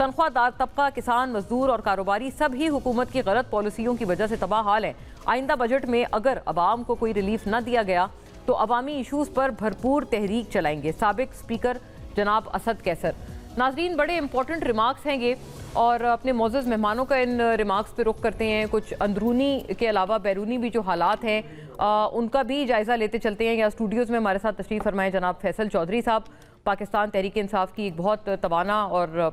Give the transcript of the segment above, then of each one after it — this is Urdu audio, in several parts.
تنخواہ دار طبقہ، کسان، مزدور اور کاروباری سب ہی حکومت کی غلط پالیسیوں کی وجہ سے تباہ حال ہیں۔ آئندہ بجٹ میں اگر عوام کو کوئی ریلیف نہ دیا گیا تو عوامی ایشوز پر بھرپور تحریک چلائیں گے۔ سابق اسپیکر جناب اسد کیسر۔ ناظرین، بڑے امپورٹنٹ ریمارکس ہیں یہ، اور اپنے معزز مہمانوں کا ان ریمارکس پہ رخ کرتے ہیں۔ کچھ اندرونی کے علاوہ بیرونی بھی جو حالات ہیں ان کا بھی جائزہ لیتے چلتے ہیں۔ یا اسٹوڈیوز میں ہمارے ساتھ تشریف فرمائے جناب فیصل چودھری صاحب، پاکستان تحریک انصاف کی ایک بہت توانا اور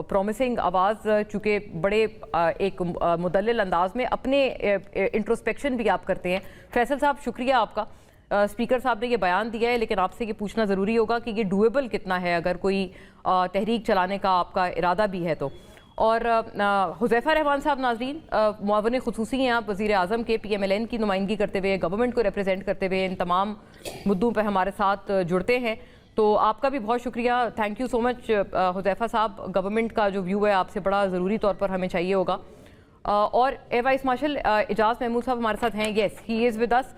پرومسنگ آواز، چونکہ بڑے ایک مدلل انداز میں اپنے انٹروسپیکشن بھی آپ کرتے ہیں۔ فیصل صاحب، شکریہ آپ کا۔ اسپیکر صاحب نے یہ بیان دیا ہے، لیکن آپ سے یہ پوچھنا ضروری ہوگا کہ یہ ڈویبل کتنا ہے اگر کوئی تحریک چلانے کا آپ کا ارادہ بھی ہے تو۔ اور حذیفہ رحمان صاحب، ناظرین، معاون خصوصی ہیں آپ وزیر اعظم کے، پی ایم ایل این کی نمائندگی کرتے ہوئے، گورنمنٹ کو ریپرزینٹ کرتے ہوئے ان تمام مدعوں پہ ہمارے ساتھ جڑتے ہیں، تو آپ کا بھی بہت شکریہ۔ تھینک یو سو مچ حذیفہ صاحب۔ گورنمنٹ کا جو ویو ہے آپ سے بڑا ضروری طور پر ہمیں چاہیے ہوگا۔ اور air vice marshal Ijaz Mahmood صاحب ہمارے ساتھ ہیں۔ Yes, he is with us,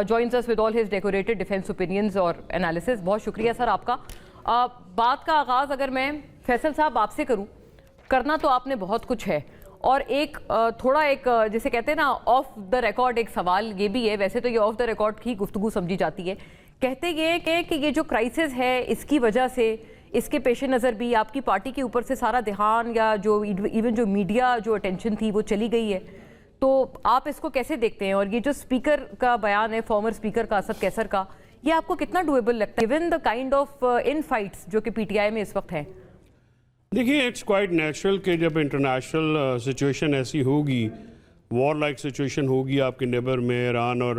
joins us with all his decorated defence opinions اور انالیسز۔ بہت شکریہ سر آپ کا۔ بات کا آغاز اگر میں فیصل صاحب آپ سے کروں، کرنا تو آپ نے بہت کچھ ہے، اور ایک تھوڑا ایک جیسے کہتے ہیں نا آف دا ریکارڈ ایک سوال یہ بھی ہے، ویسے تو یہ آف دا ریکارڈ کی گفتگو سمجھی جاتی ہے، کہتے یہ کہ یہ جو کرائسس ہے اس کی وجہ سے، اس کے پیش نظر بھی آپ کی پارٹی کے اوپر سے سارا دھیان یا جو ایون جو میڈیا جو اٹینشن تھی وہ چلی گئی ہے، تو آپ اس کو کیسے دیکھتے ہیں؟ اور یہ جو اسپیکر کا بیان ہے، فارمر اسپیکر کا، اسد کیسر کا، یہ آپ کو کتنا ڈویبل لگتا ہے given the kind of in fights جو کہ پی ٹی آئی میں اس وقت ہیں؟ دیکھیے، اٹس کوائٹ نیچرل کہ جب انٹرنیشنل سچویشن ایسی ہوگی، وار لائک سچویشن ہوگی آپ کے نیبر میں، ایران اور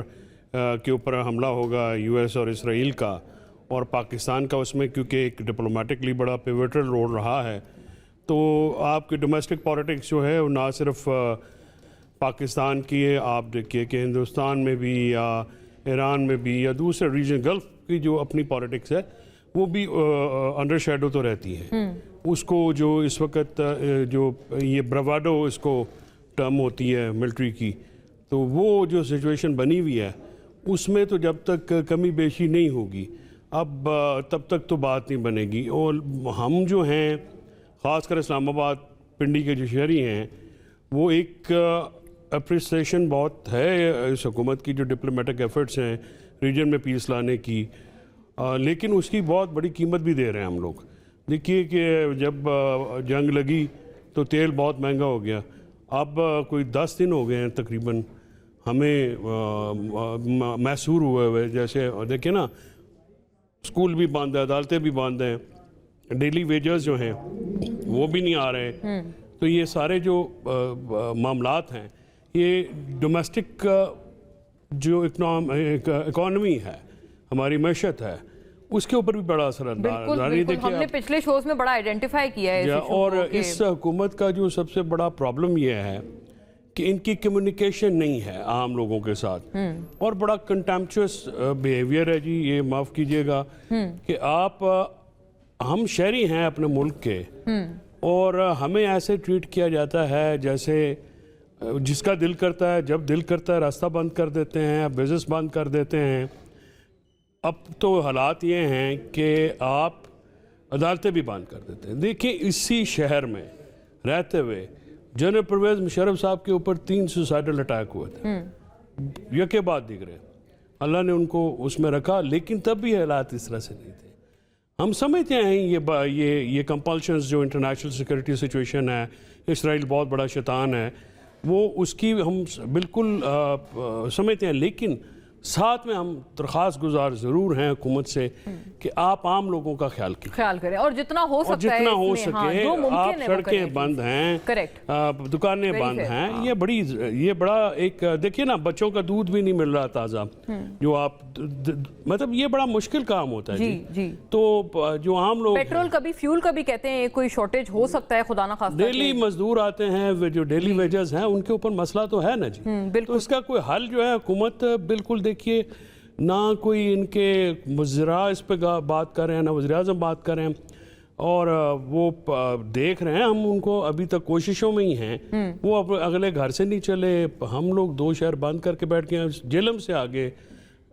کے اوپر حملہ ہوگا یو ایس اور اسرائیل کا، اور پاکستان کا اس میں کیونکہ ایک ڈپلومیٹکلی بڑا پیوٹل رول رہا ہے، تو آپ کی ڈومیسٹک پالیٹکس جو ہے وہ نہ صرف پاکستان کی ہے، آپ دیکھیے کہ ہندوستان میں بھی یا ایران میں بھی یا دوسرے ریجن گلف کی جو اپنی پالیٹکس ہے وہ بھی انڈر شیڈو تو رہتی ہے۔ اس کو جو اس وقت جو یہ براواڈو اس کو ٹرم ہوتی ہے ملٹری کی، تو وہ جو سچویشن بنی ہوئی ہے اس میں تو جب تک کمی بیشی نہیں ہوگی اب تب تک تو بات نہیں بنے گی۔ اور ہم جو ہیں خاص کر اسلام آباد پنڈی کے جو شہری ہیں، وہ ایک اپریسیشن بہت ہے اس حکومت کی جو ڈپلومیٹک ایفرٹس ہیں ریجن میں پیس لانے کی، لیکن اس کی بہت بڑی قیمت بھی دے رہے ہیں ہم لوگ۔ دیکھیے کہ جب جنگ لگی تو تیل بہت مہنگا ہو گیا، اب کوئی 10 دن ہو گئے ہیں تقریباً ہمیں محصور ہوئے ہوئے، جیسے دیکھیں نا اسکول بھی بند ہے، عدالتیں بھی بند ہیں، ڈیلی ویجز جو ہیں وہ بھی نہیں آ رہے، تو یہ سارے جو معاملات ہیں یہ ڈومیسٹک جو اکانومی ہے، ہماری معیشت ہے، اس کے اوپر بھی بڑا اثر انداز۔ ہم نے پچھلے شوز میں بڑا آئیڈینٹیفائی کیا ہے اور اس حکومت کا جو سب سے بڑا پرابلم یہ ہے کہ ان کی کمیونیکیشن نہیں ہے عام لوگوں کے ساتھ، اور بڑا کنٹیمپچوس بیہیویئر ہے۔ جی یہ معاف کیجئے گا کہ آپ ہم شہری ہیں اپنے ملک کے، اور ہمیں ایسے ٹریٹ کیا جاتا ہے جیسے جس کا دل کرتا ہے، جب دل کرتا ہے راستہ بند کر دیتے ہیں، بزنس بند کر دیتے ہیں۔ اب تو حالات یہ ہیں کہ آپ عدالتیں بھی بند کر دیتے ہیں۔ دیکھیں اسی شہر میں رہتے ہوئے جنرل پرویز مشرف صاحب کے اوپر 3 سوسائڈل اٹیک ہوئے تھے، یکے بعد دیگرے، اللہ نے ان کو اس میں رکھا، لیکن تب بھی حالات اس طرح سے نہیں تھے۔ ہم سمجھتے ہیں یہ کمپلشنز جو انٹرنیشنل سیکورٹی سچویشن ہے، اسرائیل بہت بڑا شیطان ہے، وہ اس کی ہم بالکل سمجھتے ہیں، لیکن ساتھ میں ہم درخواست گزار ضرور ہیں حکومت سے کہ آپ عام لوگوں کا خیال کریں، اور جتنا ہو سکے آپ سڑکیں بند ہیں، دکانیں بند ہیں، یہ بڑا ایک دیکھیے نا بچوں کا دودھ بھی نہیں مل رہا تازہ، جو آپ مطلب یہ بڑا مشکل کام ہوتا ہے جی۔ تو جو عام لوگ پیٹرول کا بھی فیول کا بھی کہتے ہیں کوئی شارٹیج ہو سکتا ہے، خدا نہ خواستہ ڈیلی مزدور آتے ہیں جو ڈیلی ویجز ہیں، ان کے اوپر مسئلہ تو ہے نا جی، تو اس کا کوئی حل جو ہے حکومت بالکل دیکھیے نہ کوئی ان کے وزراء اس پہ بات کر رہے ہیں، نہ وزیر اعظم بات کر رہے ہیں، اور وہ دیکھ رہے ہیں ہم ان کو ابھی تک کوششوں میں ہی ہیں، وہ اگلے گھر سے نہیں چلے، ہم لوگ 2 شہر بند کر کے بیٹھ گئے ہیں، جہلم سے آگے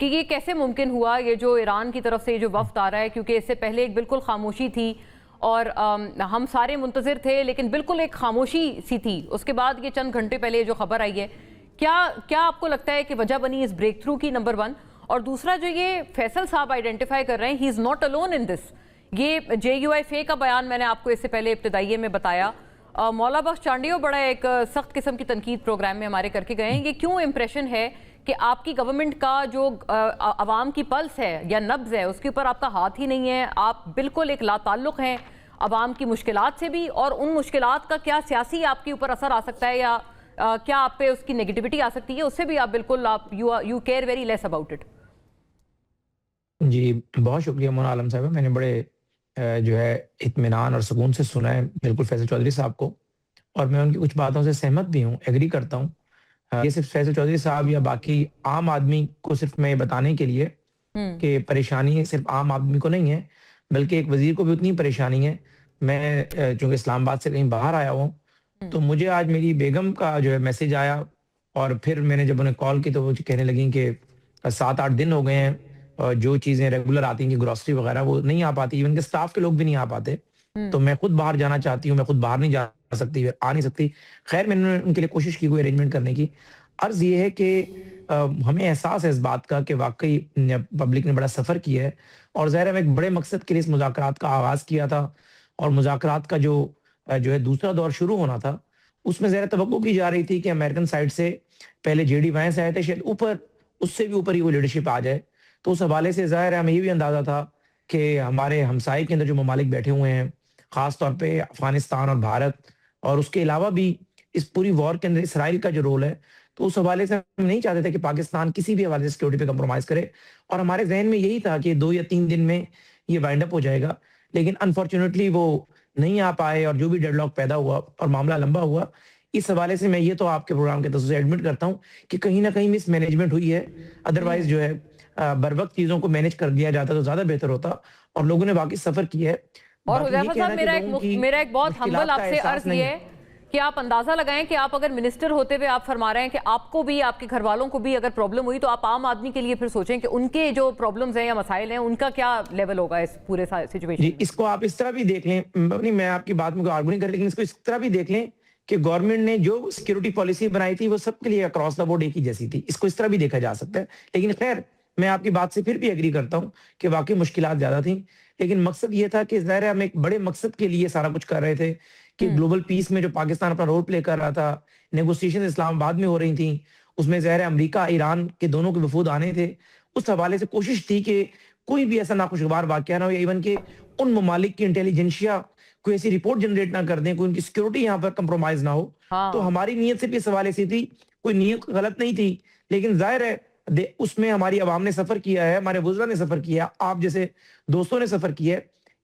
کہ یہ کیسے ممکن ہوا یہ جو ایران کی طرف سے جو وفد آ رہا ہے، کیونکہ اس سے پہلے ایک بالکل خاموشی تھی اور ہم سارے منتظر تھے لیکن بالکل ایک خاموشی سی تھی. اس کے بعد یہ چند گھنٹے پہلے جو خبر آئی ہے، کیا آپ کو لگتا ہے کہ وجہ بنی اس بریک تھرو کی؟ نمبر 1. اور دوسرا جو یہ فیصل صاحب آئیڈینٹیفائی کر رہے ہیں، ہی از ناٹ الون ان دس. یہ JUIF کا بیان میں نے آپ کو اس سے پہلے ابتدائیے میں بتایا. مولا بخش چانڈیو بڑا ایک سخت قسم کی تنقید پروگرام میں ہمارے کر کے گئے ہیں. یہ کیوں امپریشن ہے کہ آپ کی گورنمنٹ کا جو عوام کی پلس ہے یا نبض ہے اس کے اوپر آپ کا ہاتھ ہی نہیں ہے؟ آپ بالکل ایک لا تعلق ہیں عوام کی مشکلات سے بھی، اور ان مشکلات کا کیا سیاسی آپ کے اوپر اثر آ سکتا ہے یا کیا آپ پہ اس کی نیگیٹیوٹی آ سکتی ہے، اس سے بھی آپ بالکل you care very less about it. جی بہت شکریہ مونا عالم صاحب. میں نے بڑے جو ہے اطمینان اور سکون سے سنا ہے بالکل فیصل چودھری صاحب کو، اور میں ان کی کچھ باتوں سے سہمت بھی ہوں، ایگری کرتا ہوں. یہ صرف فیصل چودھری صاحب یا باقی عام آدمی کو صرف میں بتانے کے لیے کہ پریشانی صرف عام آدمی کو نہیں ہے، بلکہ ایک وزیر کو بھی اتنی پریشانی ہے. میں چونکہ اسلام آباد سے کہیں باہر آیا ہوں تو مجھے آج میری بیگم کا جو ہے میسج آیا، اور پھر میں نے جب انہیں کال کی تو وہ کہنے لگیں کہ 7-8 دن ہو گئے ہیں اور جو چیزیں ریگولر آتی ہیں کہ گروسری وغیرہ وہ نہیں آ پاتی، ایون کہ اسٹاف کے لوگ بھی نہیں آ پاتے. تو میں خود باہر جانا چاہتی ہوں، میں خود باہر نہیں جا سکتی، آ نہیں سکتی. خیر میں نے ان کے لیے کوشش کی کوئی ارینجمنٹ کرنے کی. عرض یہ ہے کہ ہمیں احساس ہے اس بات کا کہ واقعی پبلک نے بڑا سفر کیا ہے، اور ظاہر ہے ایک بڑے مقصد کے لیے اس مذاکرات کا آغاز کیا تھا، اور مذاکرات کا جو ہے دوسرا دور شروع ہونا تھا اس میں ظاہر توقع کی جا رہی تھی کہ امریکن سائڈ سے پہلے JD وینس آئے تھے، شاید اوپر اس سے بھی اوپر ہی وہ لیڈرشپ آ جائے. تو اس حوالے سے ظاہر ہے ہمیں یہ بھی اندازہ تھا کہ ہمارے ہمسائے کے اندر جو ممالک بیٹھے ہوئے ہیں، خاص طور پہ افغانستان اور بھارت، اور اس کے علاوہ بھی اس پوری وار کے اندر اسرائیل کا جو رول ہے، تو اس حوالے سے ہم نہیں چاہتے تھے کہ پاکستان کسی بھی حوالے سے سیکورٹی پہ کمپرومائز کرے. اور ہمارے ذہن میں یہی تھا کہ 2 یا 3 دن میں یہ وائنڈ اپ ہو جائے گا، لیکن انفارچونیٹلی وہ نہیں آ پائے، اور جو بھی ڈیڈ لاک پیدا ہوا اور معاملہ لمبا ہوا. اس حوالے سے میں یہ تو آپ کے پروگرام کے تصور سے ایڈمٹ کرتا ہوں کہ کہیں نہ کہیں مس مینجمنٹ ہوئی ہے. ادروائز جو ہے بر وقت چیزوں کو مینج کر دیا جاتا تو زیادہ بہتر ہوتا، اور لوگوں نے واقعی سفر کیا ہے. اور حذیفہ صاحب میرا ایک بہت ہمبل آپ سے عرض یہ ہے کہ آپ اندازہ لگائیں کہ آپ اگر منسٹر ہوتے ہوئے آپ فرما رہے ہیں کہ آپ کو بھی، آپ کے گھر والوں کو بھی اگر پرابلم ہوئی تو آپ عام آدمی کے لیے پھر سوچیں کہ ان کے جو پرابلمز ہیں یا مسائل ہیں ان کا کیا لیول ہوگا اس پورے سچویشن میں. اس کو آپ اس طرح بھی دیکھ لیں، میں آپ کی بات میں کوئی آرگو نہیں کر رہی، لیکن اس کو اس طرح بھی دیکھ لیں کہ گورنمنٹ نے جو سیکیورٹی پالیسی بنائی تھی وہ سب کے لیے اکراس دا بورڈ ایک ہی جیسی تھی. اس کو اس طرح بھی دیکھا جا سکتا ہے. لیکن خیر میں آپ کی بات سے پھر بھی ایگری کرتا ہوں کہ واقعی مشکلات زیادہ تھیں، لیکن مقصد یہ تھا کہ ظاہر ہے ہم ایک بڑے مقصد کے لیے سارا کچھ کر رہے تھے کہ گلوبل پیس میں جو پاکستان اپنا رول پلے کر رہا تھا، نیگوسیشن اسلام آباد میں ہو رہی تھیں، اس میں ظاہر ہے امریکہ ایران کے دونوں کے وفود آنے تھے. اس حوالے سے کوشش تھی کہ کوئی بھی ایسا ناخوشگوار واقعہ نہ ہو، ایون کہ ان ممالک کی انٹیلیجنسیا کوئی ایسی رپورٹ جنریٹ نہ کر دیں، کوئی ان کی سیکیورٹی یہاں پر کمپرومائز نہ ہو. تو ہماری نیت صرف اس حوالے سے تھی، کوئی نیت غلط نہیں تھی، لیکن ظاہر ہے اس میں ہماری عوام نے سفر کیا ہے، ہمارے وزراء نے سفر کیا، آپ جیسے دوستوں نے سفر کیا ہے.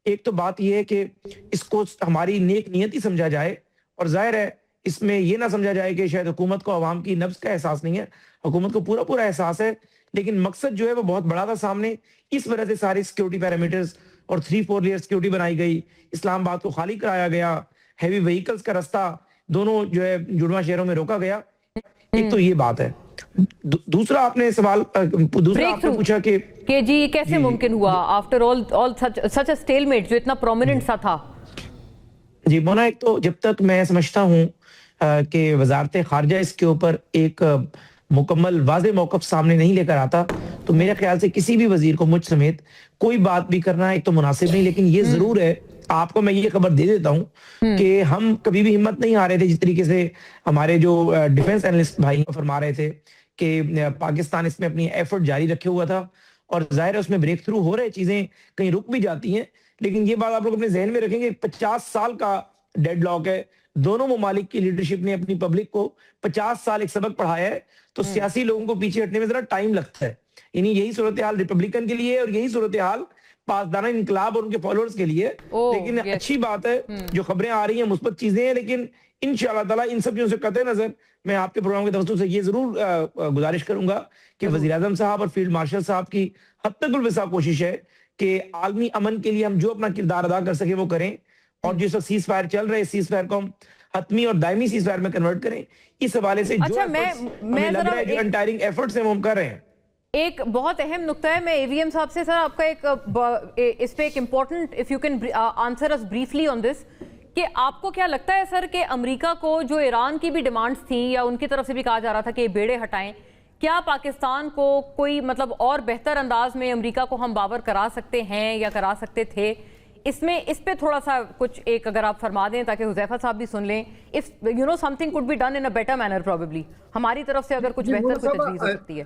ایک تو بات یہ ہے کہ اس کو ہماری نیک نیت ہی سمجھا جائے، اور ظاہر ہے اس میں یہ نہ سمجھا جائے کہ شاید حکومت کو عوام کی نبض کا احساس نہیں ہے. حکومت کو پورا احساس ہے، لیکن مقصد جو ہے وہ بہت بڑا تھا سامنے. اس وجہ سے ساری سیکیورٹی پیرامیٹرز اور 3-4 لیئر سیکیورٹی بنائی گئی، اسلام آباد کو خالی کرایا گیا، ہیوی وہیکلز کا رستہ دونوں جو ہے جڑواں شہروں میں روکا گیا. ایک تو یہ بات ہے. دوسرا آپ نے سوال پوچھا کہ جی یہ کیسے ممکن ہوا آفٹر آل سچ اے اسٹیل میٹ جو اتنا پرومیننٹ سا تھا. جی مونا، ایک تو جب تک میں سمجھتا ہوں کہ وزارت خارجہ اس کے اوپر ایک مکمل واضح موقف سامنے نہیں لے کر آتا تو میرے خیال سے کسی بھی وزیر کو مجھ سمیت کوئی بات بھی کرنا ایک تو مناسب نہیں. لیکن یہ ضرور ہے، آپ کو میں یہ خبر دے دیتا ہوں کہ ہم کبھی بھی ہمت نہیں ہارے تھے. جس طریقے سے ہمارے جو ڈیفنس اینالسٹ بھائی فرما رہے تھے کہ پاکستان اس میں اپنی ایفرٹ جاری رکھے ہوا تھا، اور ظاہر ہے اس میں بریک تھرو ہو رہے، چیزیں کہیں رک بھی جاتی ہیں، لیکن یہ بات آپ لوگ اپنے ذہن میں رکھیں گے 50 سال کا ڈیڈ لاک ہے. دونوں ممالک کی لیڈرشپ نے اپنی پبلک کو 50 سال ایک سبق پڑھایا ہے. تو سیاسی لوگوں کو پیچھے ہٹنے میں ذرا ٹائم لگتا ہے. یعنی یہی صورتحال ریپبلکن کے لیے اور یہی صورتحال پاسداران انقلاب اور ان کے فالوورز کے لیے. لیکن اچھی بات ہے جو خبریں آ رہی ہیں، مثبت چیزیں ہیں، لیکن انشاءاللہ تعالیٰ ان سب چیزوں سے قطع نظر میں آپ کے پروگرام کے توسط سے یہ ضرور گزارش کروں گا کہ وزیر اعظم صاحب اور فیلڈ مارشل صاحب کی حد تک الوسع کوشش ہے کہ عالمی امن کے لیے ہم جو اپنا کردار ادا کر سکیں وہ کریں، اور جس وقت سیز فائر چل رہے سیز فائر کو ہم حتمی اور دائمی سیز فائر میں کنورٹ کریں. اس حوالے سے جو ہمیں لگ رہا ہے جو انٹائرنگ ایفرٹس ہیں وہ ہم کر رہے ہیں. ایک بہت اہم نقطہ ہے, میں AVM صاحب سے سر آپ کا اس پہ ایک important, if you can answer us briefly on this, کہ آپ کو کیا لگتا ہے سر کہ امریکہ کو جو ایران کی بھی ڈیمانڈز تھیں یا ان کی طرف سے بھی کہا جا رہا تھا کہ یہ بیڑے ہٹائیں, کیا پاکستان کو کوئی مطلب اور بہتر انداز میں امریکہ کو ہم باور کرا سکتے ہیں یا کرا سکتے تھے؟ اس پہ تھوڑا سا کچھ ایک اگر آپ فرما دیں تاکہ حذیفہ صاحب بھی سن لیں. if you know something could be done in a better manner probably, ہماری طرف سے اگر کچھ بہتر کوئی تجویز ہو سکتی ہے.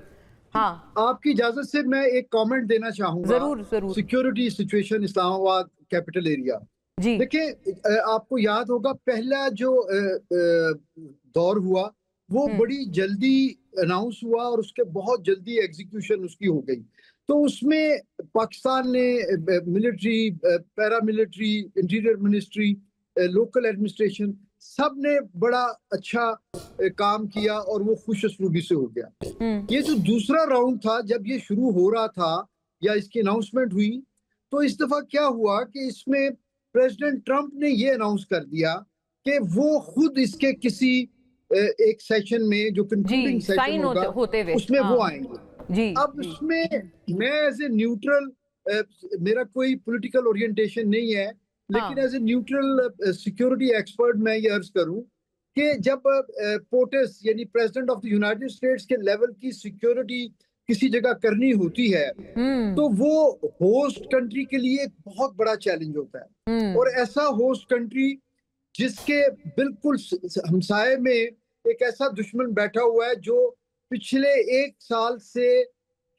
ہاں آپ کی اجازت سے میں ایک کامنٹ دینا چاہوں گا. ضرور. سیکیورٹی سچویشن اسلام آباد کیپٹل ایریا. جی دیکھیں آپ کو یاد ہوگا پہلا جو دور ہوا وہ بڑی جلدی اناؤنس ہوا اور اس کے بہت جلدی ایگزیکیوشن اس کی ہو گئی. تو اس میں پاکستان نے military, paramilitary, interior ministry, local administration سب نے بڑا اچھا کام کیا اور وہ خوش اسلوبی سے ہو گیا. یہ جو دوسرا راؤنڈ تھا جب یہ شروع ہو رہا تھا یا اس کی اناؤنسمنٹ ہوئی, تو اس دفعہ کیا ہوا کہ اس میں پریزیڈنٹ ٹرمپ نے یہ اناؤنس کر دیا کہ وہ خود اس کے کسی ایک سیشن میں جو کنکلوڈنگ سیشن ہوگا اس میں وہ آئیں گے. اب اس میں میں ایز اے نیوٹرل, میرا کوئی پولیٹیکل اورینٹیشن نہیں ہے, لیکن as a neutral security expert میں یہ عرض کروں کہ جب پوٹس یعنی president of the United States کے لیول کی سیکیورٹی کسی جگہ کرنی ہوتی ہے تو وہ ہوسٹ کنٹری کے لیے ایک بہت بڑا چیلنج ہوتا ہے. اور ایسا ہوسٹ کنٹری جس کے بالکل ہمسائے میں ایک ایسا دشمن بیٹھا ہوا ہے جو پچھلے 1 سال سے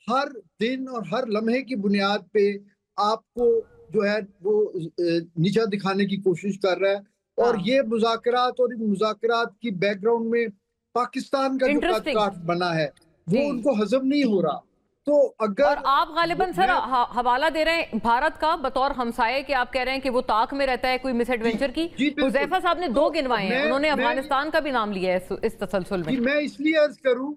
ہر دن اور ہر لمحے کی بنیاد پہ آپ کو جو ہے وہ نیچا دکھانے کی کوشش کر رہا ہے. اور یہ مذاکرات اور ان مذاکرات کی بیک گراؤنڈ میں پاکستان کا جو کاٹ بنا ہے وہ ان کو ہضم نہیں ہو رہا. تو اگر اور آپ غالباً سر حوالہ دے رہے ہیں بھارت کا بطور ہمسائے کہ آپ کہہ رہے ہیں کہ وہ طاق میں رہتا ہے کوئی مس ایڈونچر کی. حذیفہ صاحب نے 2 گنوائے ہیں, انہوں نے افغانستان کا بھی نام لیا ہے اس تسلسل میں. میں اس لیے عرض کروں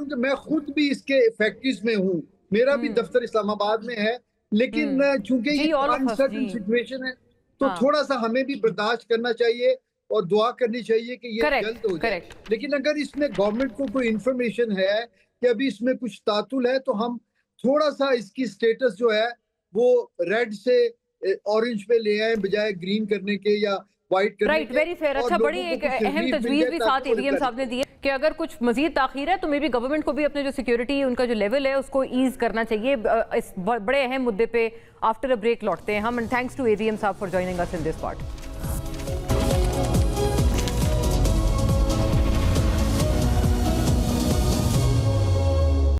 کہ میں خود بھی اس کے فیکٹریز میں ہوں, میرا بھی دفتر اسلام آباد میں ہے, لیکن چونکہ یہ انسرٹن سچویشن ہے تو تھوڑا سا ہمیں بھی برداشت کرنا چاہیے اور دعا کرنی چاہیے کہ یہ جلد ہو جائے. لیکن اگر اس میں گورنمنٹ کو کوئی انفارمیشن ہے کہ ابھی اس میں کچھ تعطل ہے تو ہم تھوڑا سا اس کی سٹیٹس جو ہے وہ ریڈ سے اورنج پہ لے آئیں بجائے گرین کرنے کے یا وائٹ کرنے کے. Very fair. اچھا, بڑی ایک اہم تجویز بھی ساتھ AVM صاحب نے دی ہے کہ اگر کچھ مزید تاخیر ہے تو می بی گورنمنٹ کو بھی اپنے جو سیکیورٹی ان کا جو لیول ہے اس کو ایز کرنا چاہیے. اس بڑے اہم مدعے پہ آفٹر اے بریک لوٹتے ہیں ہم. تھینکس ٹو AVM صاحب فار جوائننگ اس ان دس پارٹ.